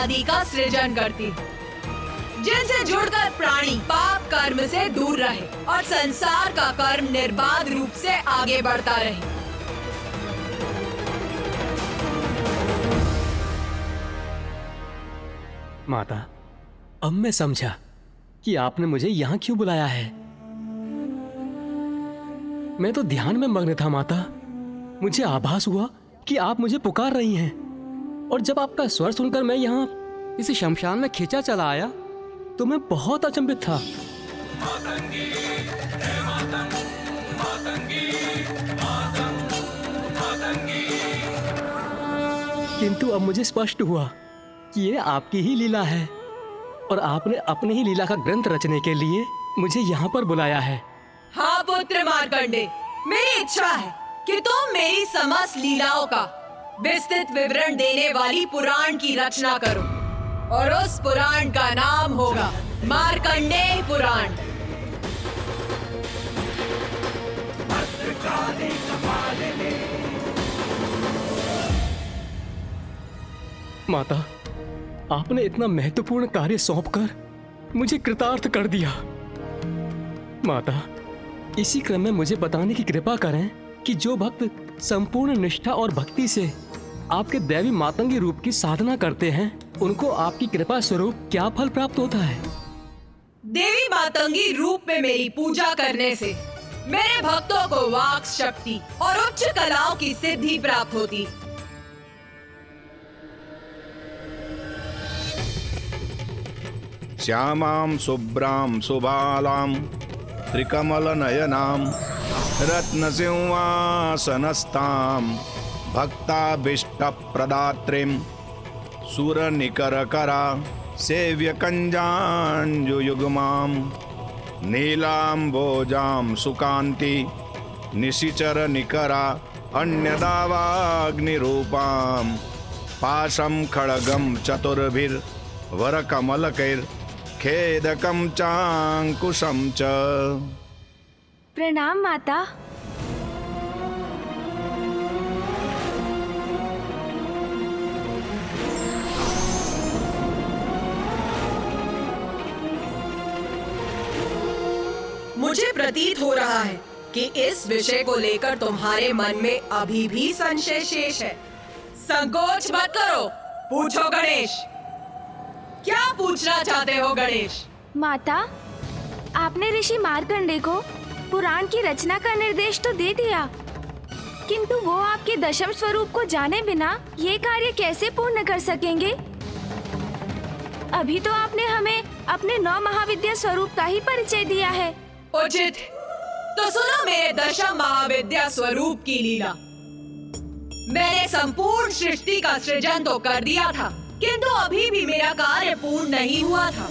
आदि का सृजन करती हूँ, जिनसे जुड़कर प्राणी पाप कर्म से दूर रहे और संसार का कर्म निर्बाध रूप से आगे बढ़ता रहे। माता, अब मैं समझा कि आपने मुझे यहाँ क्यों बुलाया है। मैं तो ध्यान में मग्न था माता। मुझे आभास हुआ कि आप मुझे पुकार रही हैं, और जब आपका स्वर सुनकर मैं यहाँ इस शमशान में खींचा चला आया तो मैं बहुत अचंभित था। किंतु अब मुझे स्पष्ट हुआ कि ये आपकी ही लीला है, और आपने अपनी ही लीला का ग्रंथ रचने के लिए मुझे यहाँ पर बुलाया है। हाँ पुत्र मार्कंडे, मेरी इच्छा है कि तुम मेरी समस्त लीलाओं का विस्तृत विवरण देने वाली पुराण की रचना करो, और उस पुराण का नाम होगा मार्कंडेय पुराण। माता, आपने इतना महत्वपूर्ण कार्य सौंपकर मुझे कृतार्थ कर दिया। माता, इसी क्रम में मुझे बताने की कृपा करें कि जो भक्त संपूर्ण निष्ठा और भक्ति से आपके दैवी मातंगी रूप की साधना करते हैं, उनको आपकी कृपा स्वरूप क्या फल प्राप्त होता है? देवी मातंगी रूप में मेरी पूजा करने से मेरे भक्तों को वाक शक्ति और उच्च कलाओं की सिद्धि प्राप्त होती। श्यामां शुभ्रां सुबालां त्रिकमलनयनां रत्नसिंहासनस्थां भक्ताभीष्टप्रदात्रीं सुरनिकरकरा सेव्यकञ्जाञ्जुयुग्मां नीलाम्भोजां सुकान्ति निशिचरनिकरा अन्यदावाग्निरूपां पाशं खड्गं चतुर्भिर्वरकमलकैर्खेदकं चाङ्कुशं च। प्रणाम माता। मुझे प्रतीत हो रहा है कि इस विषय को लेकर तुम्हारे मन में अभी भी संशय शेष है। संकोच मत करो, पूछो गणेश। क्या पूछना चाहते हो गणेश? माता, आपने ऋषि मार्कंडे को पुराण की रचना का निर्देश तो दे दिया, किंतु वो आपके दशम स्वरूप को जाने बिना ये कार्य कैसे पूर्ण कर सकेंगे? अभी तो आपने हमें अपने 9 महाविद्या स्वरूप का ही परिचय दिया है। उचित, तो सुनो मेरे दशम महाविद्या स्वरूप की लीला। मैंने संपूर्ण सृष्टि का सृजन तो कर दिया था, किंतु अभी भी मेरा कार्य पूर्ण नहीं हुआ था,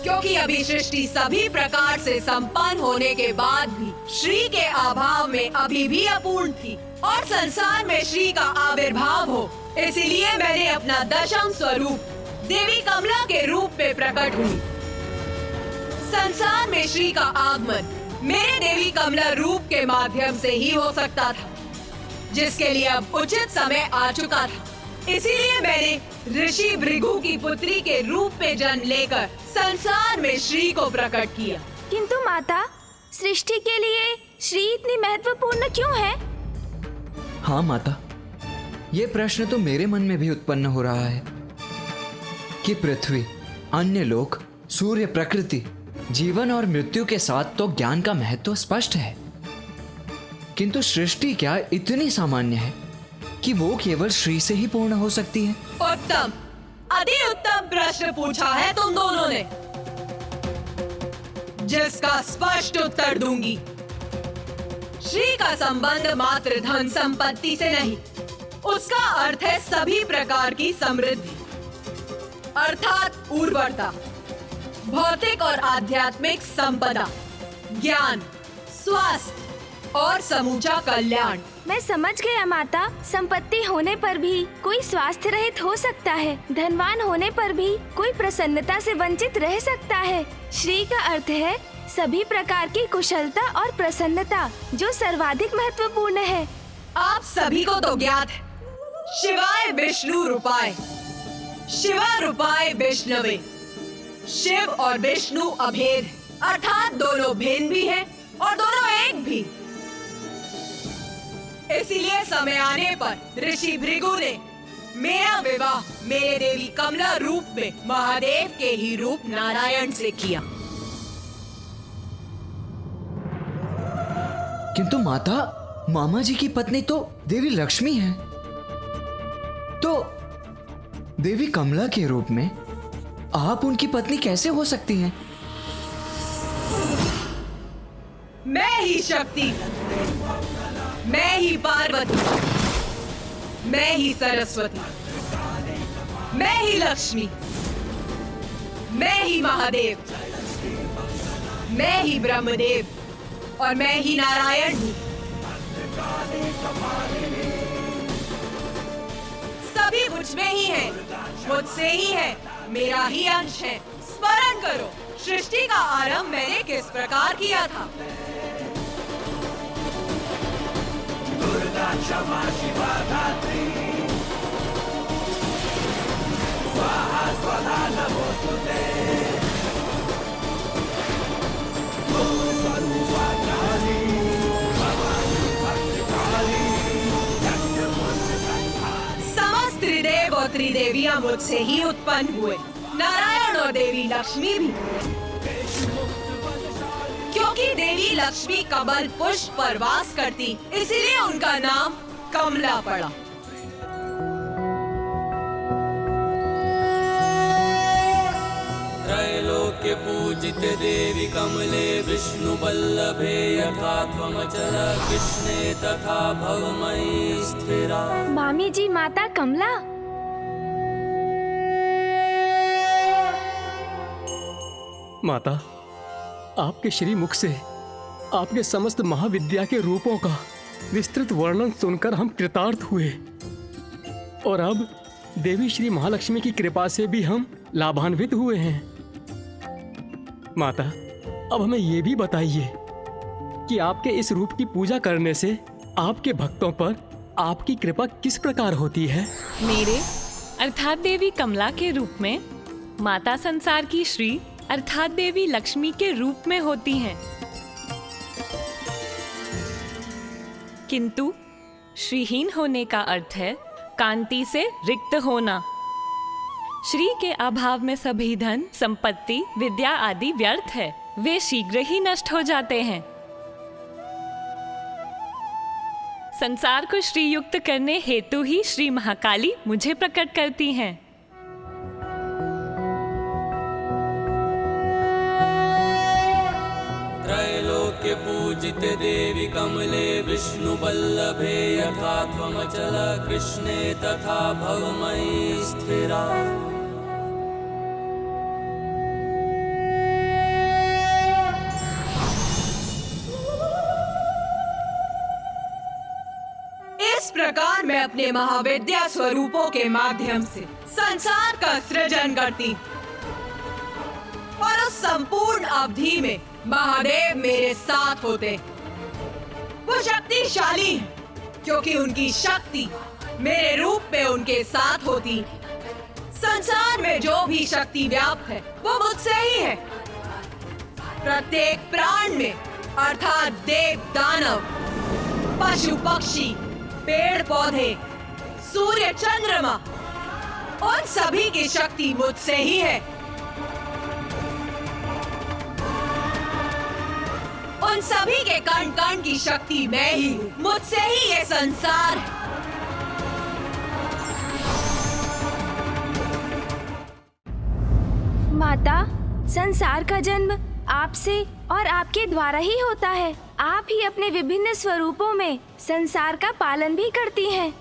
क्योंकि अभी सृष्टि सभी प्रकार से संपन्न होने के बाद भी श्री के अभाव में अभी भी अपूर्ण थी, और संसार में श्री का आविर्भाव हो, इसलिए मैंने अपना दशम स्वरूप देवी कमला के रूप में प्रकट हुई। संसार में श्री का आगमन मेरे देवी कमला रूप के माध्यम से ही हो सकता था, जिसके लिए अब उचित समय आ चुका था। इसीलिए मैंने ऋषि भृगु की पुत्री के रूप में जन्म लेकर संसार में श्री को प्रकट किया। किंतु माता, सृष्टि के लिए श्री इतनी महत्वपूर्ण क्यों है? हाँ माता, ये प्रश्न तो मेरे मन में भी उत्पन्न हो रहा है कि पृथ्वी, अन्य लोक, सूर्य, प्रकृति, जीवन और मृत्यु के साथ तो ज्ञान का महत्व स्पष्ट है, किंतु सृष्टि क्या इतनी सामान्य है कि वो केवल श्री से ही पूर्ण हो सकती है? उत्तम, अति उत्तम प्रश्न पूछा है तुम दोनों ने, जिसका स्पष्ट उत्तर दूंगी। श्री का संबंध मात्र धन संपत्ति से नहीं, उसका अर्थ है सभी प्रकार की समृद्धि, अर्थात उर्वरता, भौतिक और आध्यात्मिक संपदा, ज्ञान, स्वास्थ्य और समूचा कल्याण। मैं समझ गया माता। संपत्ति होने पर भी कोई स्वास्थ्य रहित हो सकता है, धनवान होने पर भी कोई प्रसन्नता से वंचित रह सकता है। श्री का अर्थ है सभी प्रकार की कुशलता और प्रसन्नता, जो सर्वाधिक महत्वपूर्ण है। आप सभी को तो ज्ञात है, शिवाय विष्णु रूपाय, शिवा रूपाय विष्णवे, शिव और विष्णु अभेद है, अर्थात दोनों भिन्न भी हैं और दोनों एक भी। इसीलिए समय आने पर ऋषि भृगु ने मेरा विवाह मेरे देवी कमला रूप में महादेव के ही रूप नारायण से किया। किंतु माता, मामा जी की पत्नी तो देवी लक्ष्मी है, तो देवी कमला के रूप में आप उनकी पत्नी कैसे हो सकती हैं? मैं ही शक्ति, मैं ही पार्वती, मैं ही सरस्वती, मैं ही लक्ष्मी, मैं ही महादेव, मैं ही ब्रह्मदेव और मैं ही नारायण हूँ। सभी मुझ में ही है, मुझसे ही है, मेरा ही अंश है। स्मरण करो, सृष्टि का आरंभ मैंने किस प्रकार किया था। क्षमा शिवा धात्री, स्वाहा स्वधा नमोस्तुते, स्वरूपा काली, भवानी भक्तकाली, समस्त त्रिदेव और त्रिदेवियां मुझसे ही उत्पन्न हुए, नारायण और देवी लक्ष्मी भी, क्योंकि देवी लक्ष्मी कमल पुष्प पर वास करती, इसीलिए उनका नाम कमला पड़ा। त्रैलोक्य पूजित देवी कमले, विष्णु वल्लभे यथा त्वमचल, कृष्णे तथा भवमयी स्थिरा। मामी जी, माता कमला। माता, आपके श्री मुख से आपके समस्त महाविद्या के रूपों का विस्तृत वर्णन सुनकर हम कृतार्थ हुए, और अब देवी श्री महालक्ष्मी की कृपा से भी हम लाभान्वित हुए हैं। माता, अब हमें ये भी बताइए कि आपके इस रूप की पूजा करने से आपके भक्तों पर आपकी कृपा किस प्रकार होती है? मेरे अर्थात देवी कमला के रूप में माता संसार की श्री अर्थात देवी लक्ष्मी के रूप में होती हैं, किंतु श्रीहीन होने का अर्थ है कांति से रिक्त होना। श्री के अभाव में सभी धन, संपत्ति, विद्या आदि व्यर्थ है, वे शीघ्र ही नष्ट हो जाते हैं। संसार को श्री युक्त करने हेतु ही श्री महाकाली मुझे प्रकट करती हैं। त्रैलोक्य पूजित देवी कमले, विष्णु वल्लभे यथा त्वमचल, कृष्णे तथा भवमयी स्थिरा। इस प्रकार मैं अपने महाविद्या स्वरूपों के माध्यम से संसार का सृजन करती, और उस संपूर्ण अवधि में महादेव मेरे साथ होते। वो शक्तिशाली हैं, क्योंकि उनकी शक्ति मेरे रूप में उनके साथ होती। संसार में जो भी शक्ति व्याप्त है वो मुझसे ही है। प्रत्येक प्राण में अर्थात देव, दानव, पशु, पक्षी, पेड़ पौधे, सूर्य, चंद्रमा, उन सभी की शक्ति मुझसे ही है। उन सभी के कण कण की शक्ति मैं ही हूँ। मुझसे ही ये संसार है। माता, संसार का जन्म आपसे और आपके द्वारा ही होता है। आप ही अपने विभिन्न स्वरूपों में संसार का पालन भी करती हैं।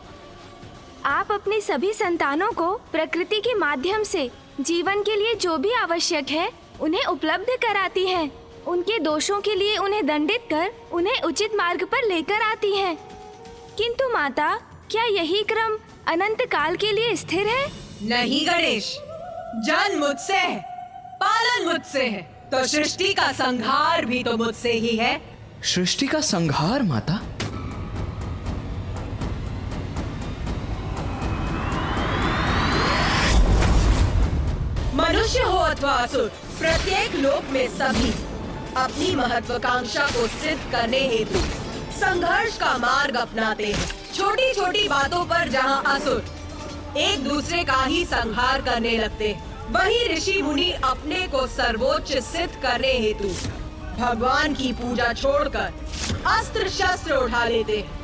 आप अपनी सभी संतानों को प्रकृति के माध्यम से जीवन के लिए जो भी आवश्यक है उन्हें उपलब्ध कराती हैं। उनके दोषों के लिए उन्हें दंडित कर उन्हें उचित मार्ग पर लेकर आती हैं। किंतु माता, क्या यही क्रम अनंत काल के लिए स्थिर है? नहीं गणेश, जन्म मुझसे है, पालन मुझसे है, तो सृष्टि का संहार भी तो मुझसे ही है। सृष्टि का संहार माता? अथवा असुर, प्रत्येक लोक में सभी अपनी महत्वाकांक्षा को सिद्ध करने हेतु संघर्ष का मार्ग अपनाते हैं। छोटी छोटी बातों पर जहाँ असुर एक दूसरे का ही संहार करने लगते हैं, वही ऋषि मुनि अपने को सर्वोच्च सिद्ध करने हेतु भगवान की पूजा छोड़कर अस्त्र शस्त्र उठा लेते हैं।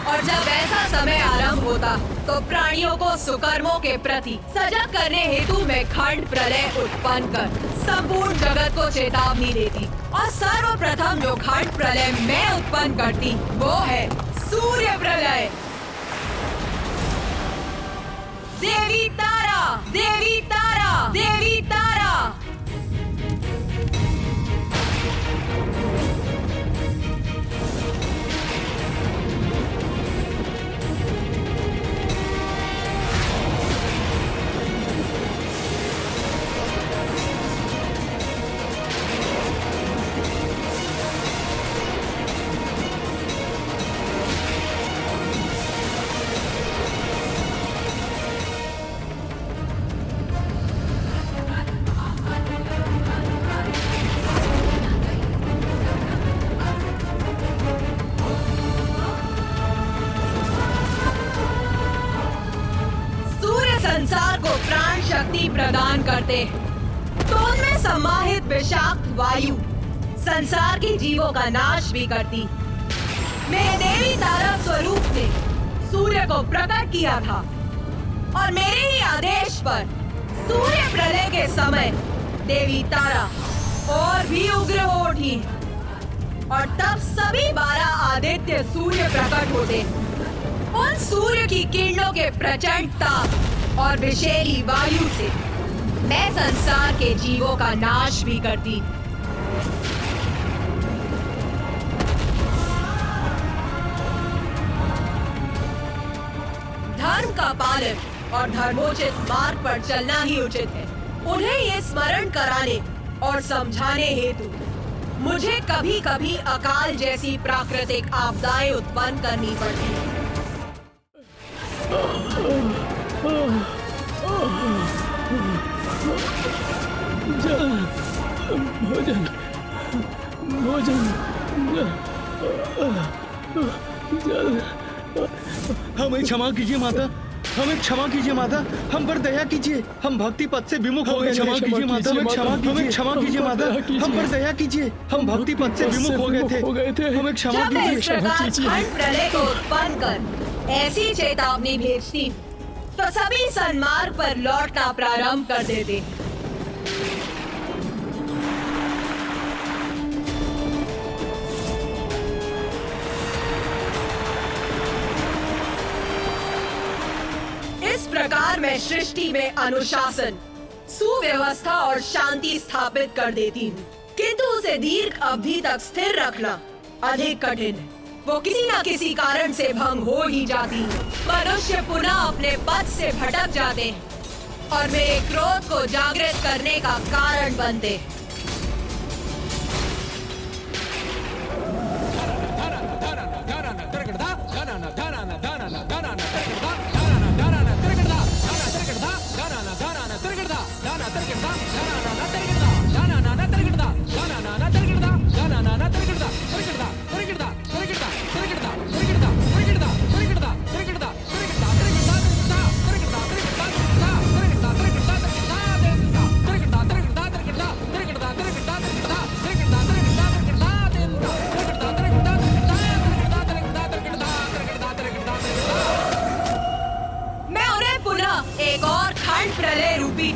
और जब ऐसा समय आरंभ होता तो प्राणियों को सुकर्मों के प्रति सजग करने हेतु मैं खंड प्रलय उत्पन्न कर संपूर्ण जगत को चेतावनी देती, और सर्वप्रथम जो खंड प्रलय मैं उत्पन्न करती वो है सूर्य प्रलय। देवी तारा, देवी तारा, देवी तारा। संसार को प्राण शक्ति प्रदान करते हैं, तो उनमें समाहित विषाक्त वायु संसार के जीवों का नाश भी करती। मेरे देवी तारा स्वरूप ने सूर्य को प्रकट किया था, और मेरे ही आदेश पर सूर्य प्रलय के समय देवी तारा और भी उग्र हो उठी, और तब सभी 12 आदित्य सूर्य प्रकट होते। उन सूर्य की किरणों के प्रचंड ताप और विषैली वायु से मैं संसार के जीवों का नाश भी करती। धर्म का पालन और धर्मोचित मार्ग पर चलना ही उचित है। उन्हें ये स्मरण कराने और समझाने हेतु मुझे कभी कभी अकाल जैसी प्राकृतिक आपदाएं उत्पन्न करनी पड़ती हैं। जल, भोजन, भोजन, जल। हमें क्षमा कीजिए माता, हमें क्षमा कीजिए माता, हम पर दया कीजिए, हम भक्ति पथ से विमुख हो गए। क्षमा कीजिए माता, हमें क्षमा कीजिए माता, हम पर दया कीजिए, हम भक्ति पथ से विमुख हो गए थे, हमें क्षमा जब मैं कीजिए। इस प्रकार खंड प्रलय को उत्पन्न कर ऐसी चेतावनी भेजती तो सभी सन्मार्ग पर लौटना प्रारंभ कर देते। इस प्रकार मैं सृष्टि में अनुशासन, सुव्यवस्था और शांति स्थापित कर देती हूँ, किंतु उसे दीर्घ अवधि तक स्थिर रखना अधिक कठिन है। वो किसी न किसी कारण से भंग हो ही जाती है। मनुष्य पुनः अपने पथ से भटक जाते हैं और मेरे क्रोध को जागृत करने का कारण बनते हैं।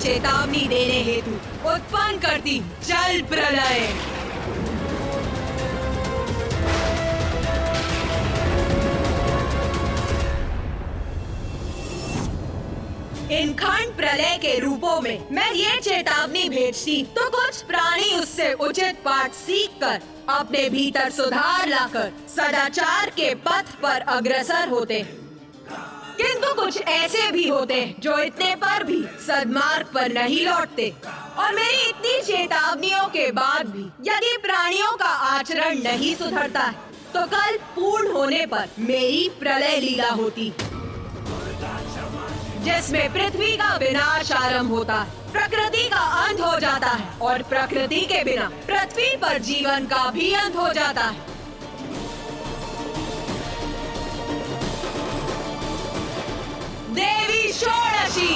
चेतावनी देने हेतु उत्पन्न करती जल प्रलय। इन खंड प्रलय के रूपों में मैं ये चेतावनी भेजती तो कुछ प्राणी उससे उचित पाठ सीखकर अपने भीतर सुधार लाकर सदाचार के पथ पर अग्रसर होते हैं, किंतु कुछ ऐसे भी होते हैं जो इतने पर भी सद्मार्ग पर नहीं लौटते। और मेरी इतनी चेतावनियों के बाद भी यदि प्राणियों का आचरण नहीं सुधरता है तो कल पूर्ण होने पर मेरी प्रलय लीला होती। जिसमें पृथ्वी का विनाश आरंभ होता है, प्रकृति का अंत हो जाता है और प्रकृति के बिना पृथ्वी पर जीवन का भी अंत हो जाता है। देवी षोडशी।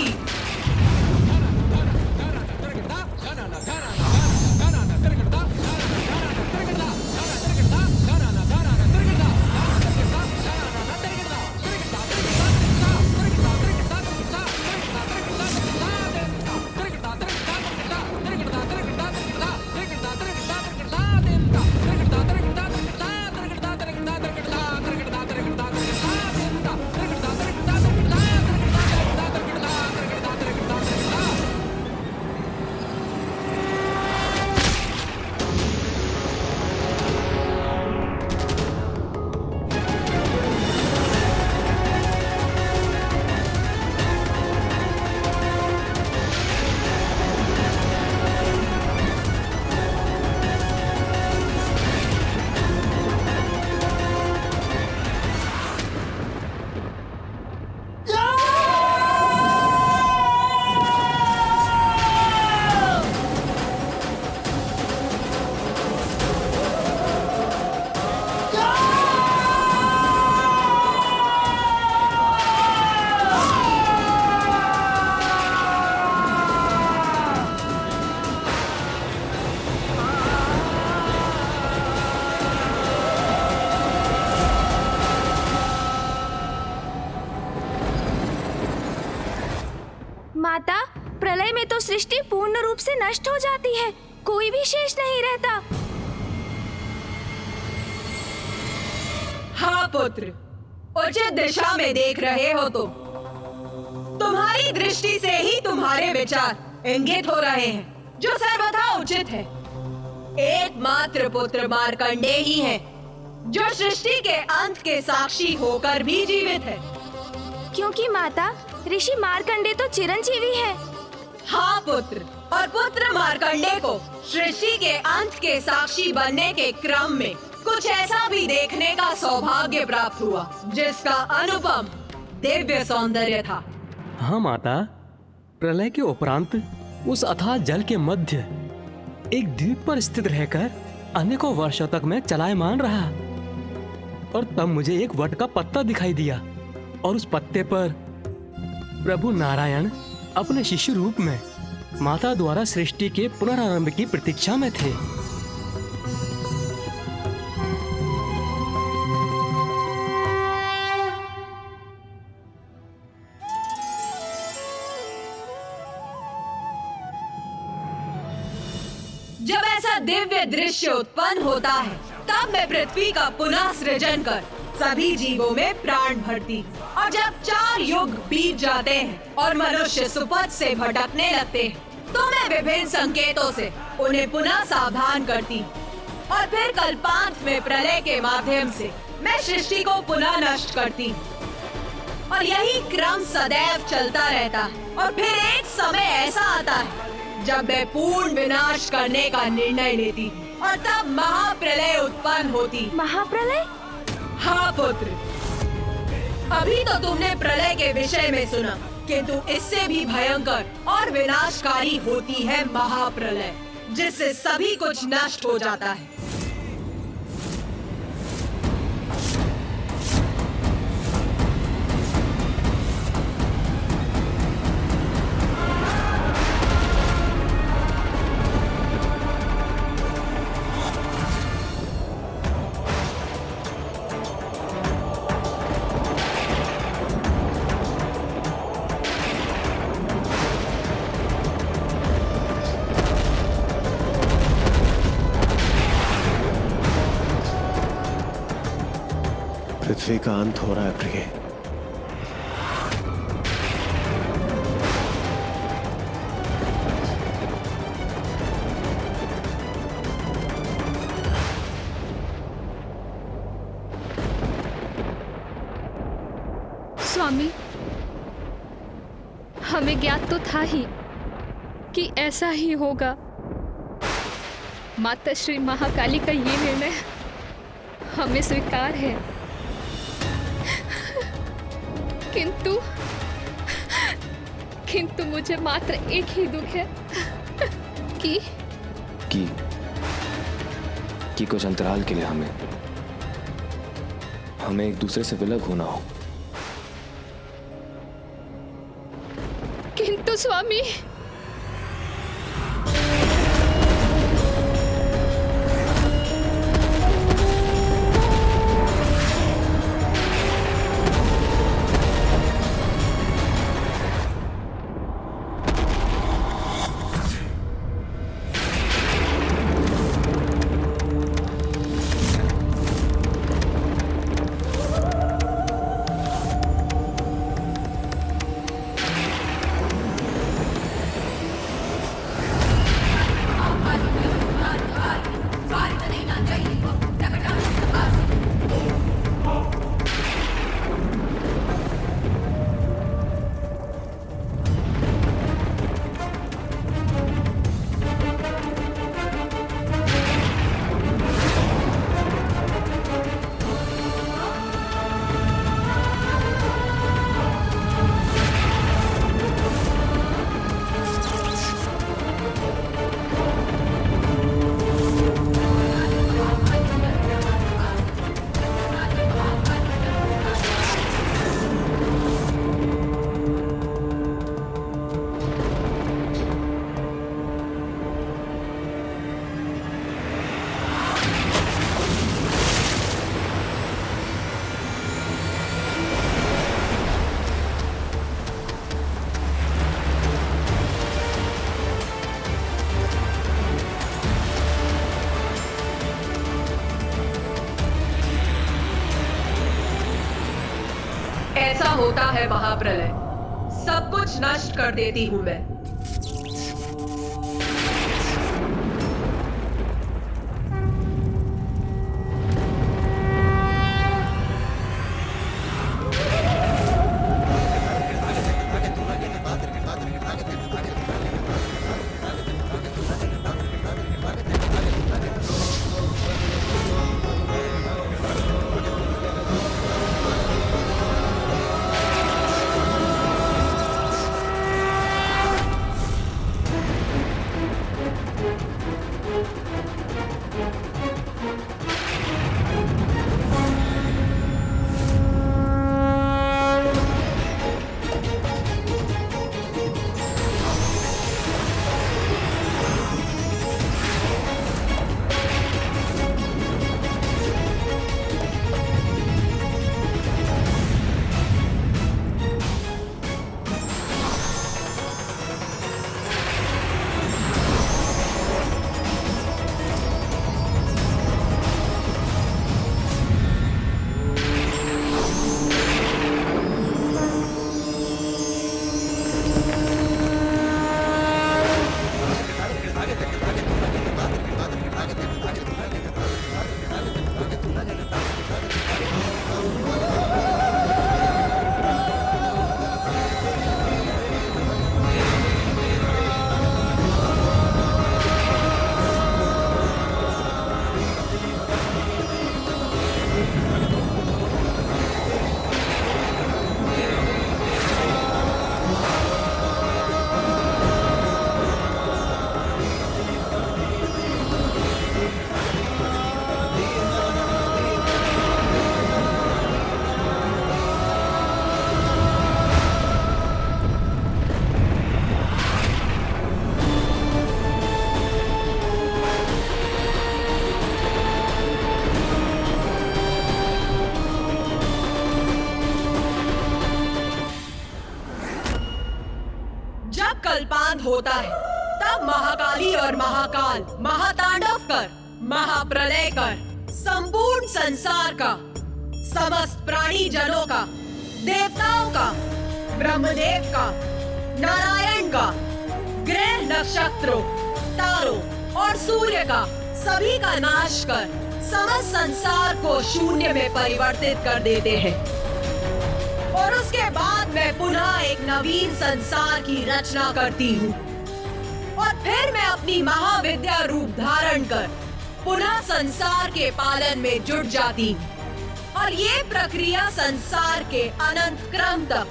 माता, प्रलय में तो सृष्टि पूर्ण रूप से नष्ट हो जाती है, कोई भी शेष नहीं रहता। हाँ पुत्र, उचित दिशा में देख रहे हो तुम। तुम्हारी दृष्टि से ही तुम्हारे विचार इंगित हो रहे हैं, जो सर्वथा उचित है। एकमात्र पुत्र मार्कंडेय ही है, जो सृष्टि के अंत के साक्षी होकर भी जीवित है। क्योंकि माता, ऋषि मार्कंडेय तो चिरंजीवी है। हाँ पुत्र, और पुत्र मार्कंडेय को सृष्टि के अंत के साक्षी बनने के क्रम में कुछ ऐसा भी देखने का सौभाग्य प्राप्त हुआ, जिसका अनुपम दिव्य सौंदर्य था। हाँ माता, प्रलय के उपरांत उस अथाह जल के मध्य एक द्वीप पर स्थित रहकर अनेकों वर्षों तक मैं चलायमान रहा, और तब मुझे एक वट का पत्ता दिखाई दिया, और उस पत्ते पर प्रभु नारायण अपने शिशु रूप में माता द्वारा सृष्टि के पुनरारंभ की प्रतीक्षा में थे। जब ऐसा दिव्य दृश्य उत्पन्न होता है, तब मैं पृथ्वी का पुनः सृजन कर सभी जीवों में प्राण भरती, और जब 4 युग बीत जाते हैं और मनुष्य सुपथ से भटकने लगते हैं, तो मैं विभिन्न संकेतों से उन्हें पुनः सावधान करती, और फिर कल्पांत में प्रलय के माध्यम से मैं सृष्टि को पुनः नष्ट करती, और यही क्रम सदैव चलता रहता है। और फिर एक समय ऐसा आता है जब मैं पूर्ण विनाश करने का निर्णय लेती, और तब महाप्रलय उत्पन्न होती। महाप्रलय? हाँ पुत्र, अभी तो तुमने प्रलय के विषय में सुना, किंतु इससे भी भयंकर और विनाशकारी होती है महाप्रलय, जिससे सभी कुछ नष्ट हो जाता है। पृथ्वी का अंत हो रहा है प्रिय। स्वामी, हमें ज्ञात तो था ही कि ऐसा ही होगा। माता श्री महाकाली का ये निर्णय हमें स्वीकार है, किंतु मुझे मात्र एक ही दुख है कि कुछ अंतराल के लिए हमें एक दूसरे से विलग होना हो। किंतु स्वामी, ऐसा होता है महाप्रलय, सब कुछ नष्ट कर देती हूं मैं। कल्पांत होता है तब महाकाली और महाकाल महातांडव कर, महाप्रलय कर, संपूर्ण संसार का, समस्त प्राणी जनों का, देवताओं का, ब्रह्मदेव का, नारायण का, ग्रह नक्षत्रों, तारों और सूर्य का, सभी का नाश कर समस्त संसार को शून्य में परिवर्तित कर देते हैं। और उसके बाद मैं पुनः एक नवीन संसार की रचना करती हूँ और फिर मैं अपनी महाविद्या रूप धारण कर पुनः संसार के पालन में जुट जाती हूँ। और ये प्रक्रिया संसार के अनंत क्रम तक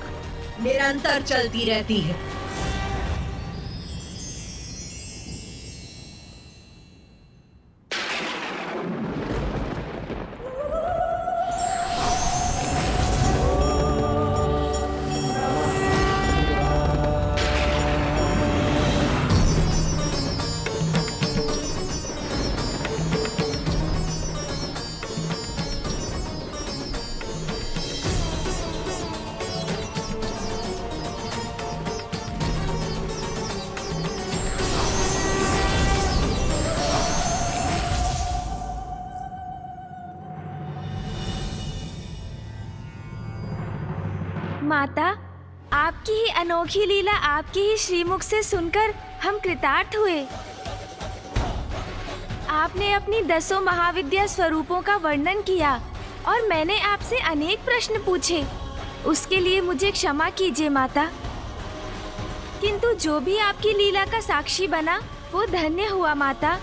निरंतर चलती रहती है। माता, आपकी ही अनोखी लीला आपके ही श्रीमुख से सुनकर हम कृतार्थ हुए। आपने अपनी 10 महाविद्या स्वरूपों का वर्णन किया और मैंने आपसे अनेक प्रश्न पूछे। उसके लिए मुझे क्षमा कीजिए माता। किंतु जो भी आपकी लीला का साक्षी बना वो धन्य हुआ माता।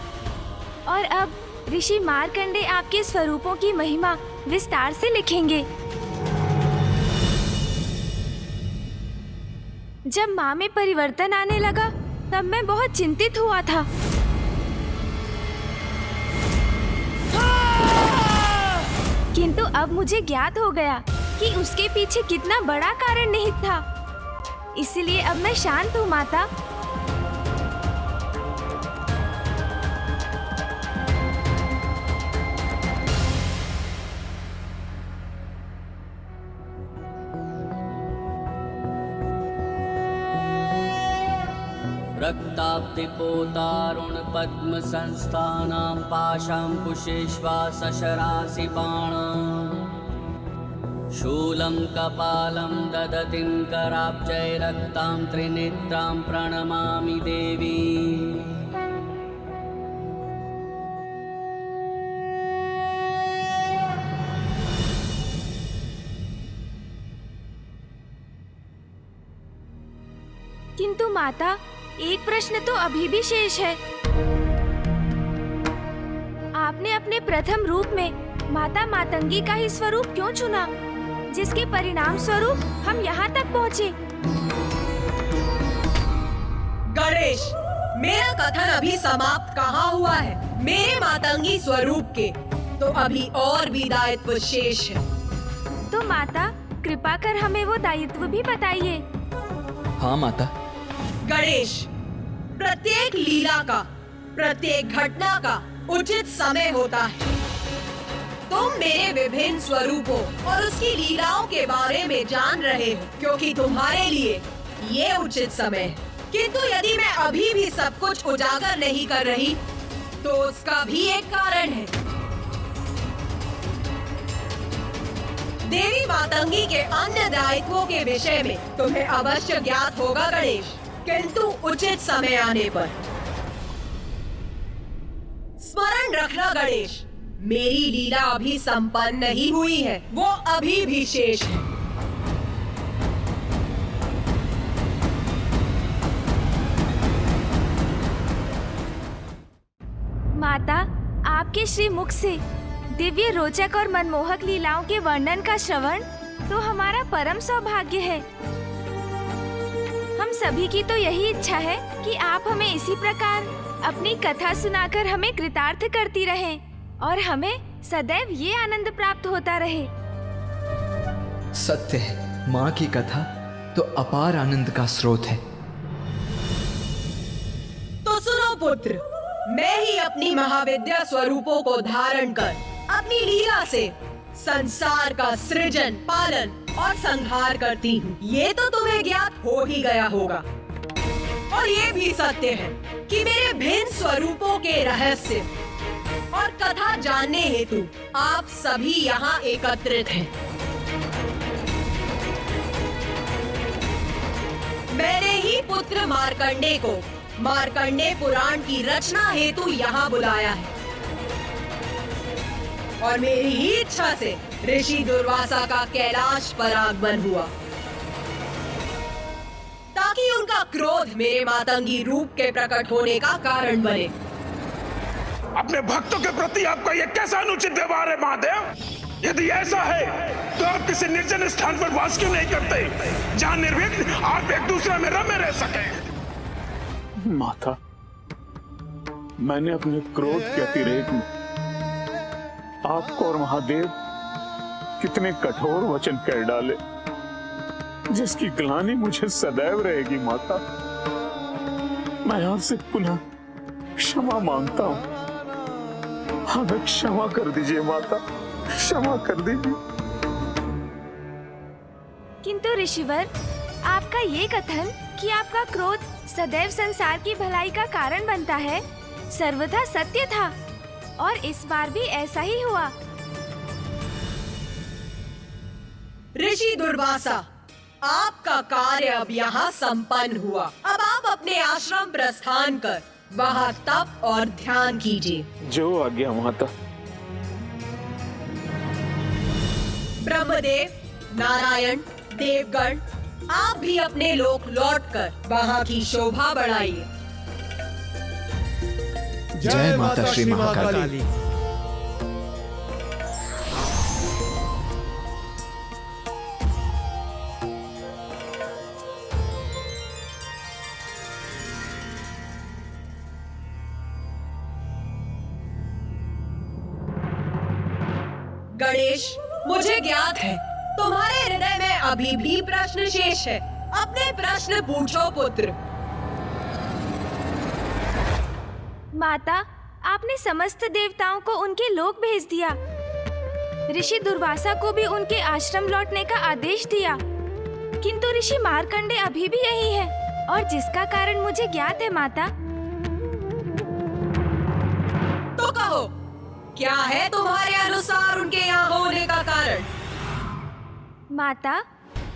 और अब ऋषि मार्कंडे आपके स्वरूपों की महिमा विस्तार से लिखेंगे। जब माँ में परिवर्तन आने लगा तब मैं बहुत चिंतित हुआ था। किंतु अब मुझे ज्ञात हो गया कि उसके पीछे कितना बड़ा कारण निहित था। इसलिए अब मैं शांत हूँ माता। रक्ताब्धिपोतारुण पद्म संस्थानां पाशांकुशेष्वा सशरासि बाणाम् शूलं कपालं ददतिं कराब्जै रक्तां त्रिनेत्रां प्रणमामि देवी। किंतु माता, एक प्रश्न तो अभी भी शेष है। आपने अपने प्रथम रूप में माता मातंगी का ही स्वरूप क्यों चुना, जिसके परिणाम स्वरूप हम यहाँ तक पहुँचे? गणेश, मेरा कथन अभी समाप्त कहाँ हुआ है? मेरे मातंगी स्वरूप के तो अभी और भी दायित्व शेष है। तो माता, कृपा कर हमें वो दायित्व भी बताइए। हाँ माता। गणेश, प्रत्येक लीला का, प्रत्येक घटना का उचित समय होता है। तुम मेरे विभिन्न स्वरूपों और उसकी लीलाओं के बारे में जान रहे हो क्योंकि तुम्हारे लिए ये उचित समय है। किंतु यदि मैं अभी भी सब कुछ उजागर नहीं कर रही तो उसका भी एक कारण है। देवी मातंगी के अन्य दायित्वों के विषय में तुम्हें अवश्य ज्ञात होगा गणेश, किंतु उचित समय आने पर। स्मरण रखना गणेश, मेरी लीला अभी संपन्न नहीं हुई है, वो अभी भी शेष है। माता, आपके श्री मुख से दिव्य, रोचक और मनमोहक लीलाओं के वर्णन का श्रवण तो हमारा परम सौभाग्य है। हम सभी की तो यही इच्छा है कि आप हमें इसी प्रकार अपनी कथा सुनाकर हमें कृतार्थ करती रहें और हमें सदैव ये आनंद प्राप्त होता रहे। सत्य है, माँ की कथा तो अपार आनंद का स्रोत है। तो सुनो पुत्र, मैं ही अपनी महाविद्या स्वरूपों को धारण कर अपनी लीला से संसार का सृजन, पालन और संहार करती हूँ। ये तो तुम्हें ज्ञात हो ही गया होगा। और ये भी सत्य है कि मेरे भिन्न स्वरूपों के रहस्य और कथा जानने हेतु आप सभी यहाँ एकत्रित हैं। मैंने ही पुत्र मार्कंडे को मार्कंडे पुराण की रचना हेतु यहाँ बुलाया है और मेरी ही इच्छा से ऋषि दुर्वासा का कैलाश पर आगमन हुआ ताकि उनका क्रोध मेरे मातंगी रूप के प्रकट होने का कारण बने। अपने भक्तों के प्रति आपका यह कैसा अनुचित व्यवहार है महादेव? यदि ऐसा है तो आप किसी निर्जन स्थान पर वास क्यों नहीं करते, जहां निर्विघ्न आप एक दूसरे में रमे रह सके? माता, मैंने अपने क्रोध के अतिरेक में आपको और महादेव कितने कठोर वचन कह डाले, जिसकी ग्लानि मुझे सदैव रहेगी। माता, मैं आपसे पुनः क्षमा मांगता हूँ। हमें क्षमा कर दीजिए माता, क्षमा कर दीजिए। किंतु ऋषिवर, आपका ये कथन कि आपका क्रोध सदैव संसार की भलाई का कारण बनता है सर्वथा सत्य था और इस बार भी ऐसा ही हुआ। ऋषि दुर्वासा, आपका कार्य अब यहाँ संपन्न हुआ। अब आप अपने आश्रम प्रस्थान कर वहाँ तप और ध्यान कीजिए। जो आज्ञा माता। ब्रह्मदेव, नारायण, देवगण, आप भी अपने लोक लौटकर वहाँ की शोभा बढ़ाइए। जय माता श्री महाकाली। गणेश, मुझे ज्ञात है तुम्हारे हृदय में अभी भी प्रश्न शेष है। अपने प्रश्न पूछो पुत्र। माता, आपने समस्त देवताओं को उनके लोक भेज दिया। ऋषि दुर्वासा को भी उनके आश्रम लौटने का आदेश दिया, किंतु ऋषि मार्कंडे अभी भी यही है, और जिसका कारण मुझे ज्ञात है माता। तो कहो, क्या है तुम्हारे अनुसार उनके यहाँ होने का कारण? माता,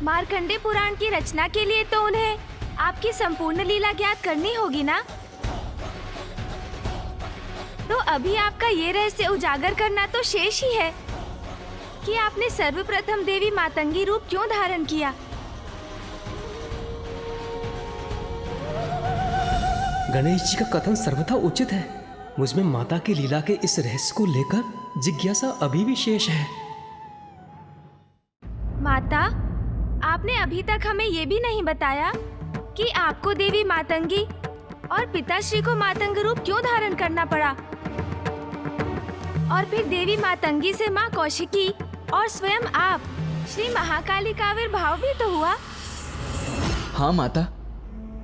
मार्कंडे पुराण की रचना के लिए तो उन्हें आपकी संपूर्ण लीला ज्ञात करनी होगी ना? तो अभी आपका ये रहस्य उजागर करना तो शेष ही है कि आपने सर्वप्रथम देवी मातंगी रूप क्यों धारण किया। गणेश जी का कथन सर्वथा उचित है। मुझमें माता की लीला के इस रहस्य को लेकर जिज्ञासा अभी भी शेष है। माता, आपने अभी तक हमें ये भी नहीं बताया कि आपको देवी मातंगी और पिताश्री को मातंग रूप क्यों धारण करना पड़ा, और फिर देवी मातंगी से माँ कौशिकी और स्वयं आप श्री महाकाली का आविर्भाव भी तो हुआ। हाँ माता,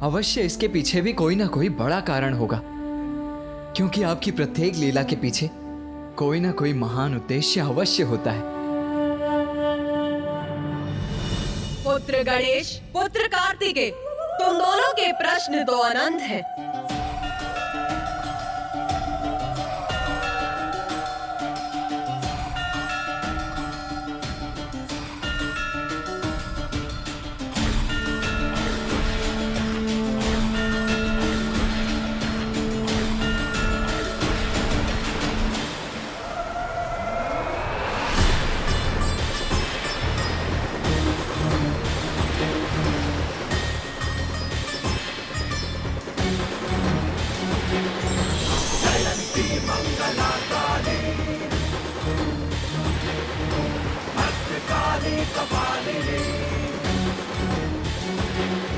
अवश्य इसके पीछे भी कोई ना कोई बड़ा कारण होगा, क्योंकि आपकी प्रत्येक लीला के पीछे कोई ना कोई महान उद्देश्य अवश्य होता है। पुत्र गणेश, पुत्र कार्तिकेय, तुम दोनों के प्रश्न तो अनंत हैं।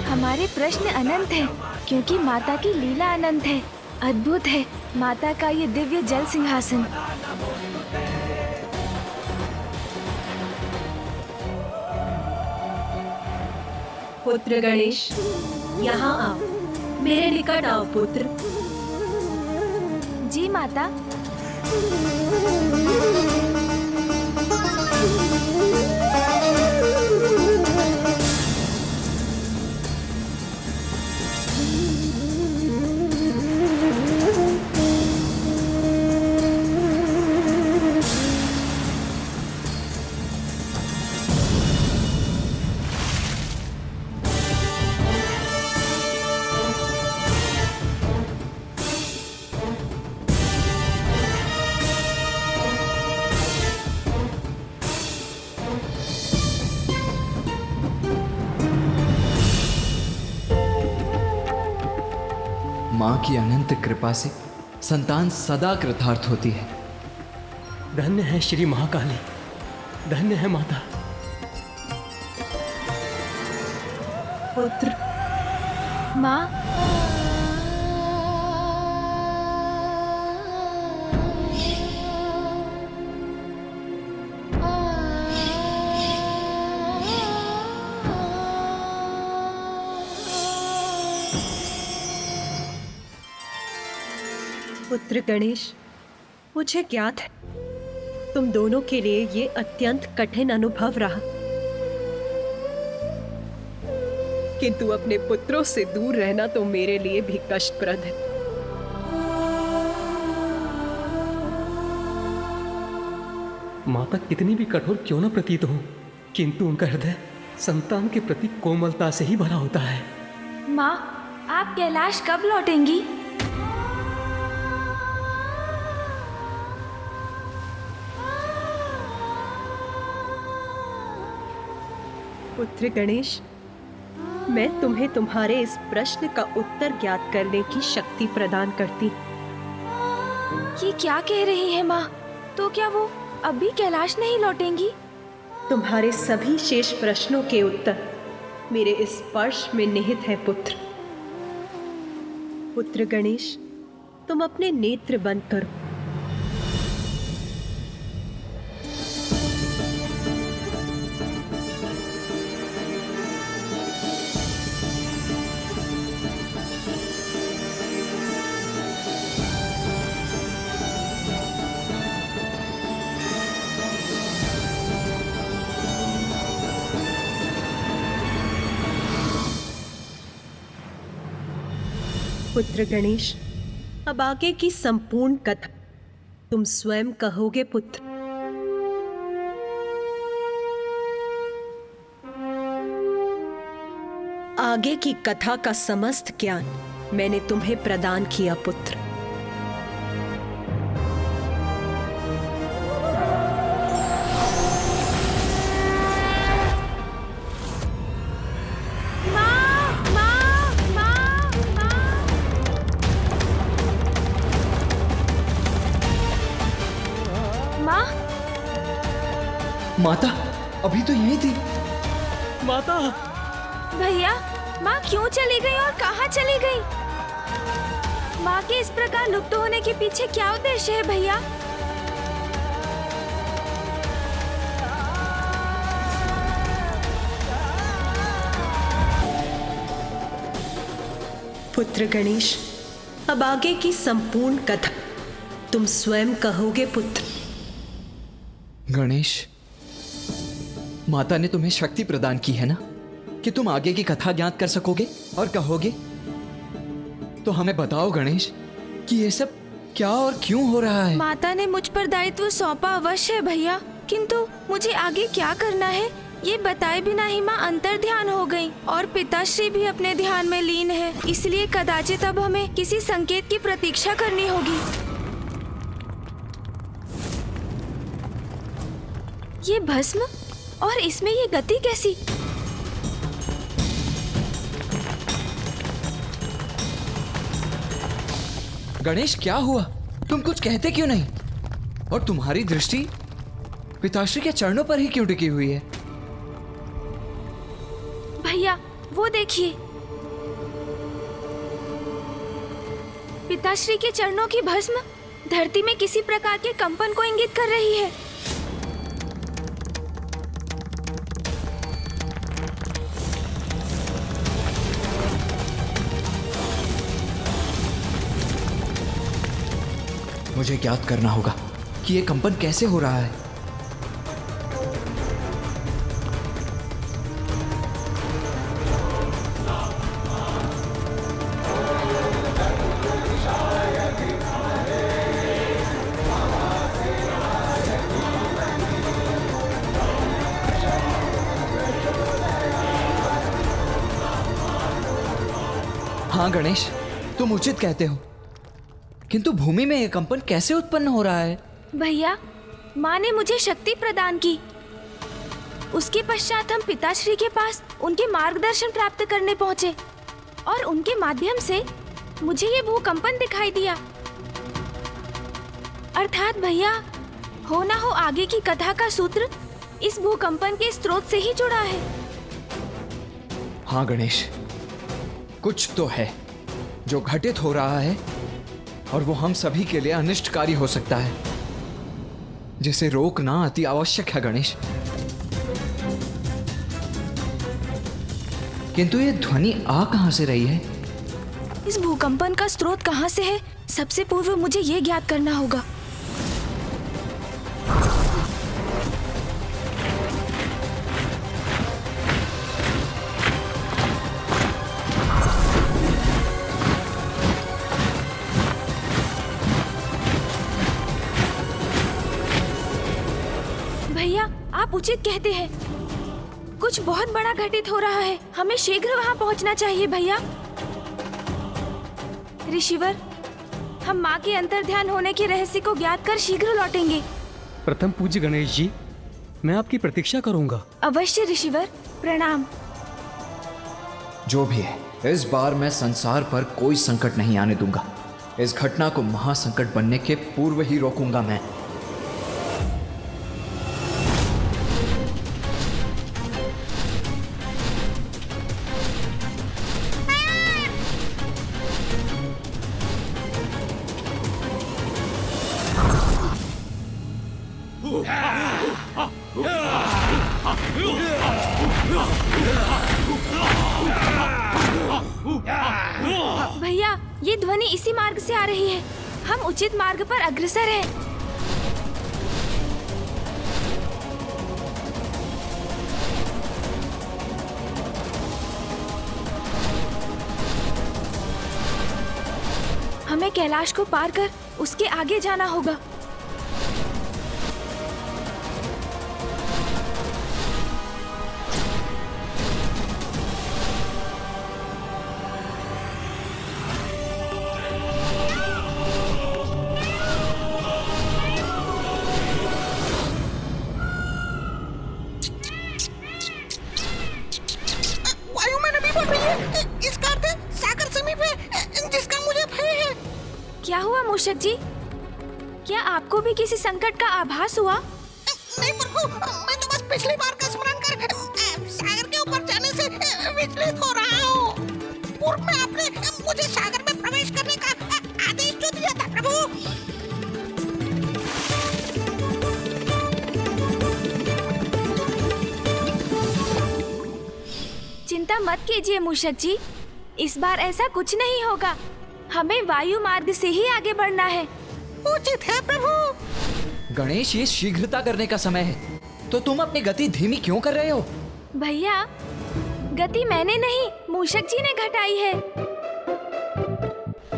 हमारे प्रश्न अनंत हैं, क्योंकि माता की लीला अनंत है। अद्भुत है माता का ये दिव्य जल सिंहासन। पुत्र गणेश, यहाँ आओ, मेरे निकट आओ पुत्र। जी माता। माँ की अनंत कृपा से संतान सदा कृतार्थ होती है। धन्य है श्री महाकाली, धन्य है माता। पुत्र। माँ। पुत्र गणेश, मुझे ज्ञात है तुम दोनों के लिए ये अत्यंत कठिन अनुभव रहा, किंतु अपने पुत्रों से दूर रहना तो मेरे लिए भी कष्टप्रद है। माता कितनी भी कठोर क्यों न प्रतीत हो, किंतु उनका हृदय संतान के प्रति कोमलता से ही भरा होता है। माँ, आप कैलाश कब लौटेंगी? पुत्र गणेश, मैं तुम्हें तुम्हारे इस प्रश्न का उत्तर ज्ञात करने की शक्ति प्रदान करती। ये क्या कह रही है माँ? तो क्या वो अभी कैलाश नहीं लौटेंगी? तुम्हारे सभी शेष प्रश्नों के उत्तर मेरे इस स्पर्श में निहित है पुत्र। पुत्र गणेश, तुम अपने नेत्र बंद करो। पुत्र गणेश, अब आगे की संपूर्ण कथा तुम स्वयं कहोगे पुत्र। आगे की कथा का समस्त ज्ञान मैंने तुम्हें प्रदान किया पुत्र। माता अभी तो यही थी। माता! भैया, माँ क्यों चली गई और कहाँ चली गई? माँ के इस प्रकार लुप्त होने के पीछे क्या उद्देश्य है भैया? पुत्र गणेश, अब आगे की संपूर्ण कथा तुम स्वयं कहोगे पुत्र। गणेश, माता ने तुम्हें शक्ति प्रदान की है ना कि तुम आगे की कथा ज्ञात कर सकोगे और कहोगे। तो हमें बताओ गणेश कि ये सब क्या और क्यों हो रहा है? माता ने मुझ पर दायित्व सौंपा अवश्य है भैया, किंतु मुझे आगे क्या करना है ये बताए बिना ही माँ अंतर ध्यान हो गई और पिताश्री भी अपने ध्यान में लीन है। इसलिए कदाचित अब हमें किसी संकेत की प्रतीक्षा करनी होगी। ये भस्म और इसमें ये गति कैसी? गणेश, क्या हुआ? तुम कुछ कहते क्यों नहीं? और तुम्हारी दृष्टि पिताश्री के चरणों पर ही क्यों टिकी हुई है? भैया, वो देखिए, पिताश्री के चरणों की भस्म धरती में किसी प्रकार के कंपन को इंगित कर रही है। मुझे ज्ञात करना होगा कि ये कंपन कैसे हो रहा है। हाँ गणेश, तुम उचित कहते हो, किंतु भूमि में यह कंपन कैसे उत्पन्न हो रहा है? भैया, माँ ने मुझे शक्ति प्रदान की। उसके पश्चात हम पिताश्री के पास उनके मार्गदर्शन प्राप्त करने पहुँचे और उनके माध्यम से मुझे ये भूकंपन दिखाई दिया। अर्थात भैया, हो ना हो आगे की कथा का सूत्र इस भूकंपन के स्रोत से ही जुड़ा है। हाँ गणेश, कुछ तो है जो घटित हो रहा है और वो हम सभी के लिए अनिष्टकारी हो सकता है, जिसे रोकना अति आवश्यक है गणेश। किंतु ये ध्वनि आ कहां से रही है? इस भूकंपन का स्रोत कहां से है, सबसे पूर्व मुझे ये ज्ञात करना होगा। भैया, आप उचित कहते हैं। कुछ बहुत बड़ा घटित हो रहा है। हमें शीघ्र वहाँ पहुँचना चाहिए भैया। ऋषिवर, हम माँ के अंतर्ध्यान होने के रहस्य को ज्ञात कर शीघ्र लौटेंगे। प्रथम पूज्य गणेश जी, मैं आपकी प्रतीक्षा करूंगा। अवश्य ऋषिवर, प्रणाम। जो भी है, इस बार मैं संसार पर कोई संकट नहीं आने दूंगा। इस घटना को महासंकट बनने के पूर्व ही रोकूंगा मैं। भैया, ये ध्वनि इसी मार्ग से आ रही है। हम उचित मार्ग पर अग्रसर हैं। हमें कैलाश को पार कर उसके आगे जाना होगा। क्या हुआ मूषक जी? क्या आपको भी किसी संकट का आभास हुआ? नहीं प्रभु, मैं तो बस पिछली बार का स्मरण कर सागर के ऊपर जाने से विचलित हो रहा हूँ। पूर्व में आपने मुझे सागर में प्रवेश करने का आदेश जो दिया था प्रभु। चिंता मत कीजिए मूषक जी, इस बार ऐसा कुछ नहीं होगा। हमें वायु मार्ग से ही आगे बढ़ना है। उचित है प्रभु। गणेश, ये शीघ्रता करने का समय है, तो तुम अपनी गति धीमी क्यों कर रहे हो? भैया, गति मैंने नहीं, मूषक जी ने घटाई है।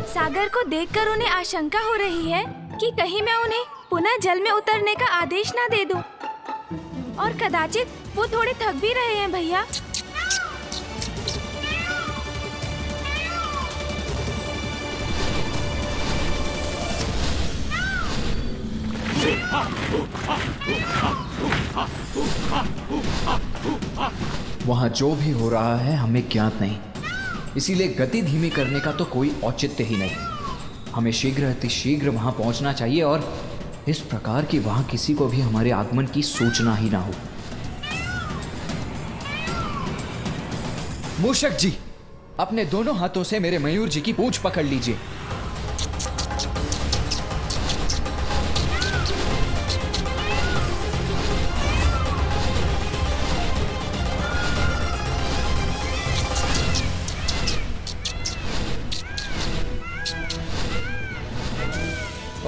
सागर को देखकर उन्हें आशंका हो रही है कि कहीं मैं उन्हें पुनः जल में उतरने का आदेश ना दे दूं। और कदाचित वो थोड़े थक भी रहे हैं भैया। वहाँ जो भी हो रहा है हमें ज्ञात नहीं, इसीलिए गति धीमी करने का तो कोई औचित्य ही नहीं। हमें शीघ्र अतिशीघ्र वहाँ पहुँचना चाहिए और इस प्रकार की वहाँ किसी को भी हमारे आगमन की सूचना ही ना हो। मूषक जी, अपने दोनों हाथों से मेरे मयूर जी की पूंछ पकड़ लीजिए।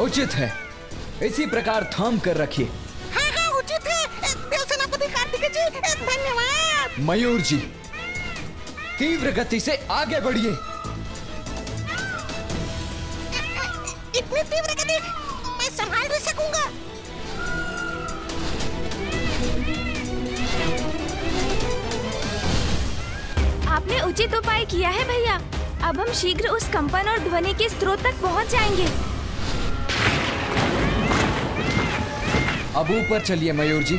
उचित है, इसी प्रकार थाम कर रखिए। हाँ हाँ उचित है। देव सेनापति कार्तिकेय जी, धन्यवाद। मयूर जी, तीव्र गति से आगे बढ़िए। इतनी तीव्र गति मैं संभाल नहीं सकूंगा। आपने उचित उपाय किया है भैया। अब हम शीघ्र उस कंपन और ध्वनि के स्रोत तक पहुंच जाएंगे। अब ऊपर चलिए मयूर जी।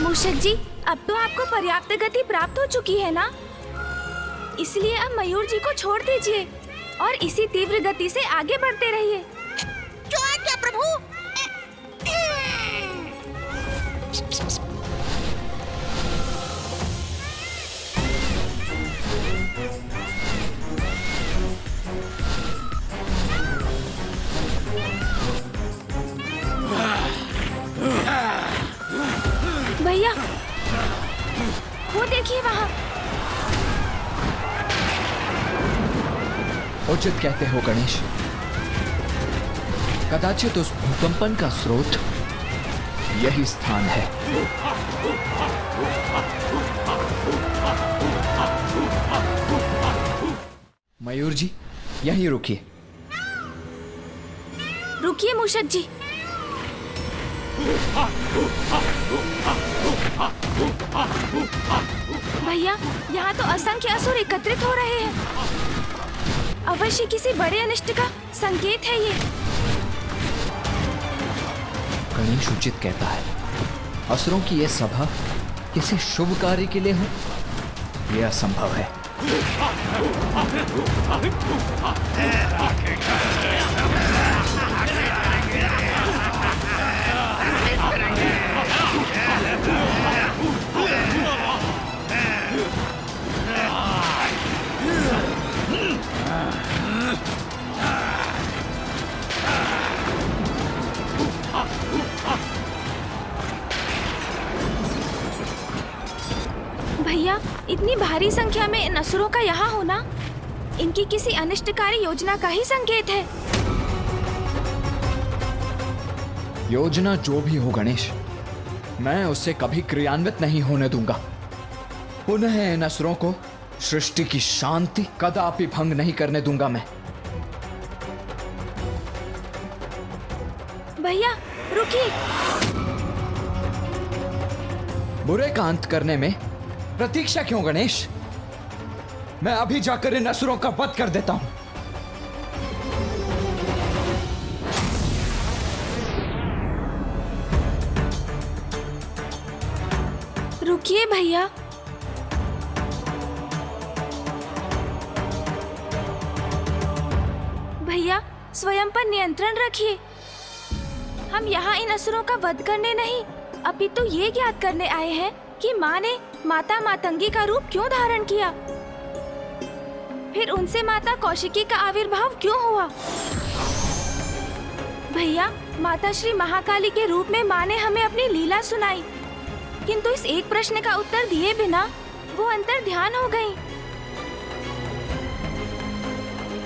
मूषक जी, अब तो आपको पर्याप्त गति प्राप्त हो चुकी है ना? इसलिए अब मयूर जी को छोड़ दीजिए और इसी तीव्र गति से आगे बढ़ते रहिए। जो आज्ञा प्रभु। भैया, वो देखिए वहाँ। उचित कहते हो गणेश, कदाचित उस भूकंपन का स्रोत यही स्थान है। मयूर जी, यहीं रुकिए। रुकिए मूषक जी। भैया, यहाँ तो असंख्य असुर एकत्रित हो रहे हैं। अवश्य किसी बड़े अनिष्ट का संकेत है ये। गणेश उचित कहता है, असुरों की यह सभा किसी शुभ कार्य के लिए हो, यह असंभव है। भैया, इतनी भारी संख्या में इन असुरों का यहाँ होना इनकी किसी अनिष्टकारी योजना का ही संकेत है। योजना जो भी हो गणेश, मैं उसे कभी क्रियान्वित नहीं होने दूंगा। पुनः इन असुरों को सृष्टि की शांति कदापि भंग नहीं करने दूंगा मैं। भैया रुकिए। बुरे का अंत करने में प्रतीक्षा क्यों गणेश? मैं अभी जाकर इन असुरों का वध कर देता हूं। रुकिए भैया। भैया, स्वयं पर नियंत्रण रखिए। हम यहाँ इन असुरों का वध करने नहीं, अपितु ये ज्ञात करने आए हैं कि माँ ने माता मातंगी का रूप क्यों धारण किया, फिर उनसे माता कौशिकी का आविर्भाव क्यों हुआ। भैया, माता श्री महाकाली के रूप में माँ ने हमें अपनी लीला सुनाई, किंतु इस एक प्रश्न का उत्तर दिए बिना वो अंतर ध्यान हो गई।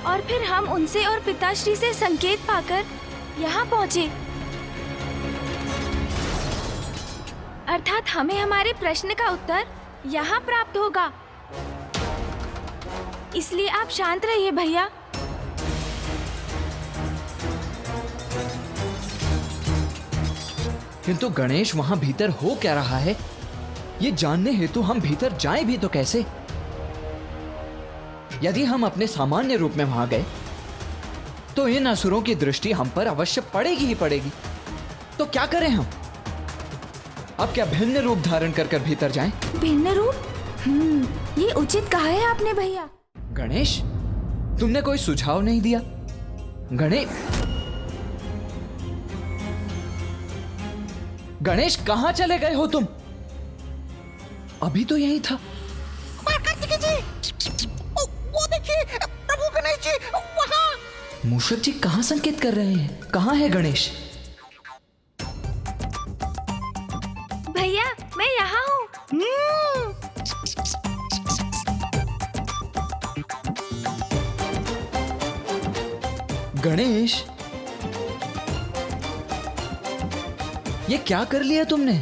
और फिर हम उनसे और पिताश्री से संकेत पाकर यहाँ पहुँचे, अर्थात हमें हमारे प्रश्न का उत्तर यहाँ प्राप्त होगा। इसलिए आप शांत रहिए भैया। किंतु गणेश, वहां भीतर हो क्या रहा है, ये जानने हेतु हम भीतर जाएं भी तो कैसे? यदि हम अपने सामान्य रूप में वहां गए तो इन असुरों की दृष्टि हम पर अवश्य पड़ेगी ही पड़ेगी। तो क्या करें हम? अब क्या भिन्न रूप धारण कर कर भीतर जाएं? भिन्न रूप? ये उचित कहा है आपने भैया। गणेश, तुमने कोई सुझाव नहीं दिया। गणेश, कहां चले गए हो तुम? अभी तो यही था। कार्तिकेय जी, वो देखिए प्रभु गणेश जी वहाँ। मूषक जी कहां संकेत कर रहे हैं? कहां है गणेश? भैया, मैं यहाँ हूँ। गणेश, ये क्या कर लिया तुमने?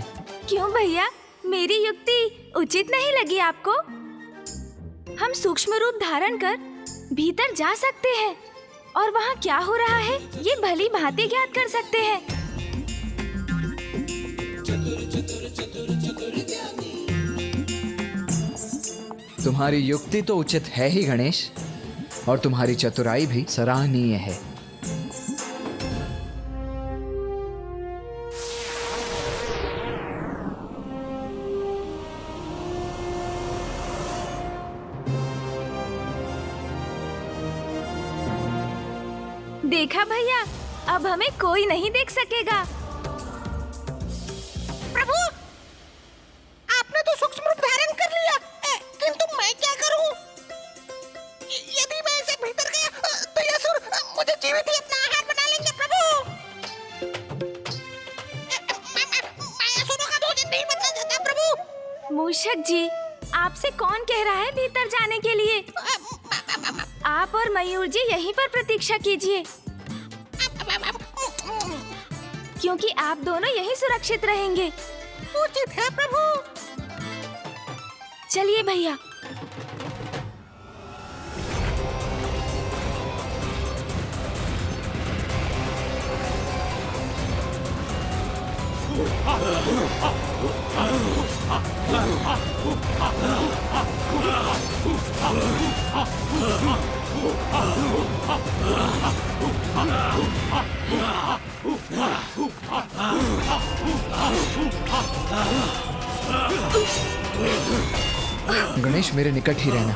क्यों भैया, मेरी युक्ति उचित नहीं लगी आपको? हम सूक्ष्म रूप धारण कर भीतर जा सकते हैं और वहाँ क्या हो रहा है ये भली भांति ज्ञात कर सकते हैं। तुम्हारी युक्ति तो उचित है ही गणेश, और तुम्हारी चतुराई भी सराहनीय है। देखा भैया, अब हमें कोई नहीं देख सकेगा। प्रभु, आपने तो सूक्ष्म रूप धारण कर लिया, किंतु मैं क्या करूं? यदि मैं इसे भीतर गया तो ये असुर मुझे जीवित ही अपना आहार बना लेंगे। प्रभु, मैं असुरों का भोजन नहीं बनना चाहता। प्रभु। मूषक जी, आपसे कौन कह रहा है भीतर जाने के लिए? आप और मयूर जी यहीं पर प्रतीक्षा कीजिए, क्योंकि आप दोनों यहीं सुरक्षित रहेंगे। उचित है प्रभु। चलिए भैया। गणेश, मेरे निकट ही रहना।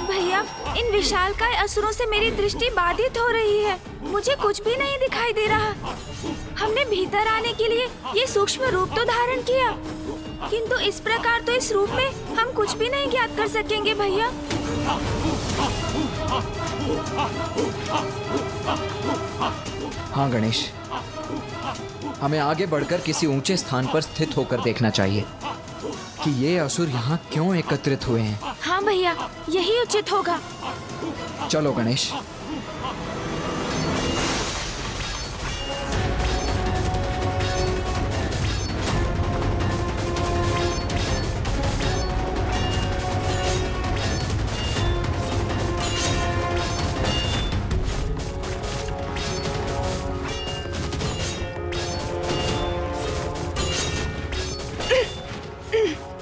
भैया, इन विशालकाय असुरों से मेरी दृष्टि बाधित हो रही है। मुझे कुछ भी नहीं दिखाई दे रहा। हमने भीतर आने के लिए ये सूक्ष्म रूप तो धारण किया, किंतु इस प्रकार तो इस रूप में हम कुछ भी नहीं ज्ञात कर सकेंगे भैया। हाँ गणेश, हमें आगे बढ़कर किसी ऊंचे स्थान पर स्थित होकर देखना चाहिए कि ये असुर यहाँ क्यों एकत्रित हुए हैं। हाँ भैया, यही उचित होगा। चलो गणेश।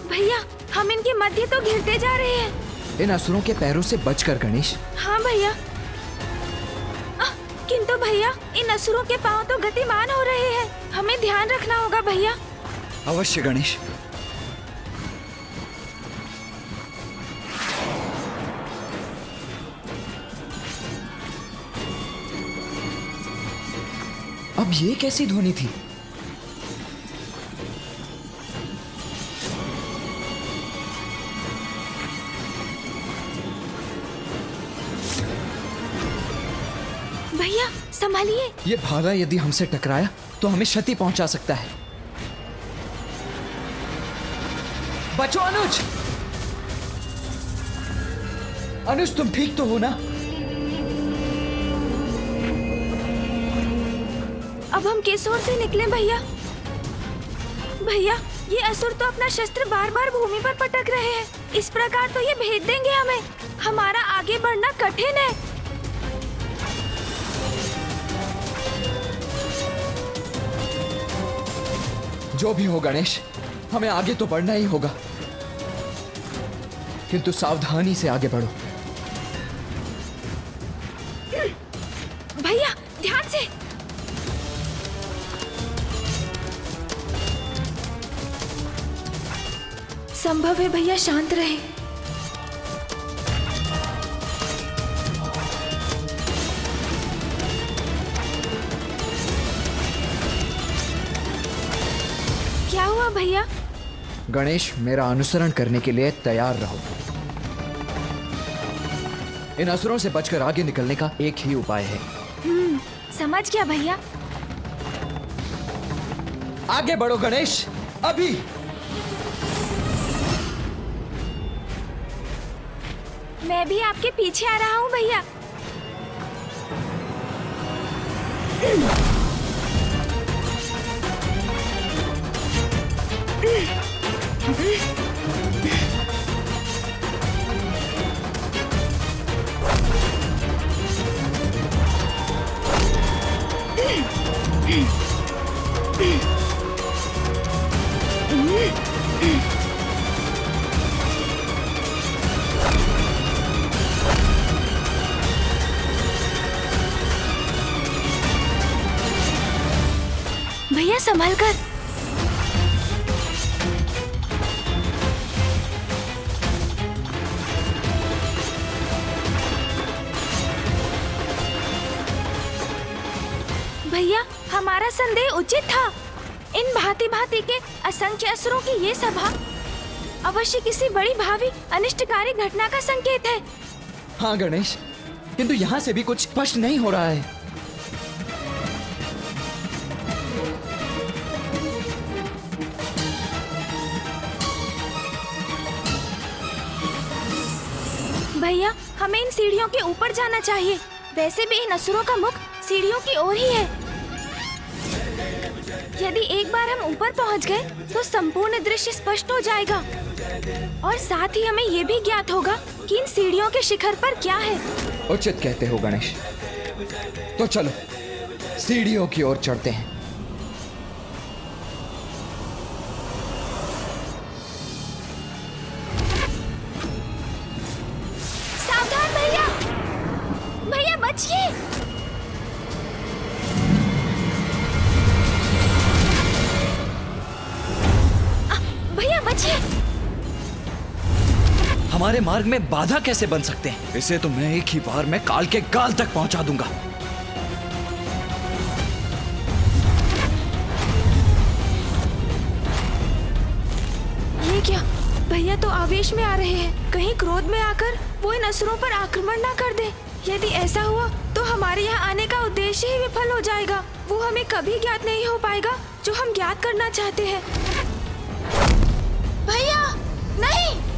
भैया, हम इनके मध्य तो घिरते जा रहे हैं। इन असुरों के पैरों से बचकर गणेश। हाँ भैया। किंतु भैया, इन असुरों के पांव तो गतिमान हो रहे हैं। हमें ध्यान रखना होगा भैया। अवश्य गणेश। अब ये कैसी ध्वनि थी? भैया संभालिए। ये भाला यदि हमसे टकराया तो हमें क्षति पहुंचा सकता है। बचो अनुज। अनुज, तुम ठीक तो हो ना? अब हम किस ओर से निकले भैया? भैया, ये असुर तो अपना शस्त्र बार बार भूमि पर पटक रहे हैं। इस प्रकार तो ये भेद देंगे हमें। हमारा आगे बढ़ना कठिन है। जो भी हो गणेश, हमें आगे तो बढ़ना ही होगा, किंतु सावधानी से आगे बढ़ो। भैया ध्यान से। संभव है भैया शांत रहे। क्या हुआ भैया? गणेश, मेरा अनुसरण करने के लिए तैयार रहो। इन असुरों से बचकर आगे निकलने का एक ही उपाय है। समझ गया भैया। आगे बढ़ो गणेश, अभी। मैं भी आपके पीछे आ रहा हूँ भैया। भैया संभल कर। भैया, हमारा संदेह उचित था। इन भांति भांति के असंख्य असुरों की ये सभा अवश्य किसी बड़ी भावी अनिष्टकारी घटना का संकेत है। हाँ गणेश, किंतु यहाँ से भी कुछ स्पष्ट नहीं हो रहा है। भैया, हमें इन सीढ़ियों के ऊपर जाना चाहिए। वैसे भी इन असुरों का मुख सीढ़ियों की ओर ही है। यदि एक बार हम ऊपर पहुंच गए तो संपूर्ण दृश्य स्पष्ट हो जाएगा और साथ ही हमें ये भी ज्ञात होगा कि इन सीढ़ियों के शिखर पर क्या है। उचित कहते हो गणेश। तो चलो सीढ़ियों की ओर चढ़ते हैं। सावधान भैया, भैया बचिए। भैया बचिए। हमारे मार्ग में बाधा कैसे बन सकते हैं? इसे तो मैं एक ही बार में काल के गाल तक पहुंचा दूंगा। ये क्या? भैया तो आवेश में आ रहे हैं। कहीं क्रोध में आकर वो इन असुरों पर आक्रमण ना कर दे। यदि ऐसा हुआ तो हमारे यहाँ आने का उद्देश्य ही विफल हो जाएगा। वो हमें कभी ज्ञात नहीं हो पाएगा जो हम ज्ञात करना चाहते हैं। भैया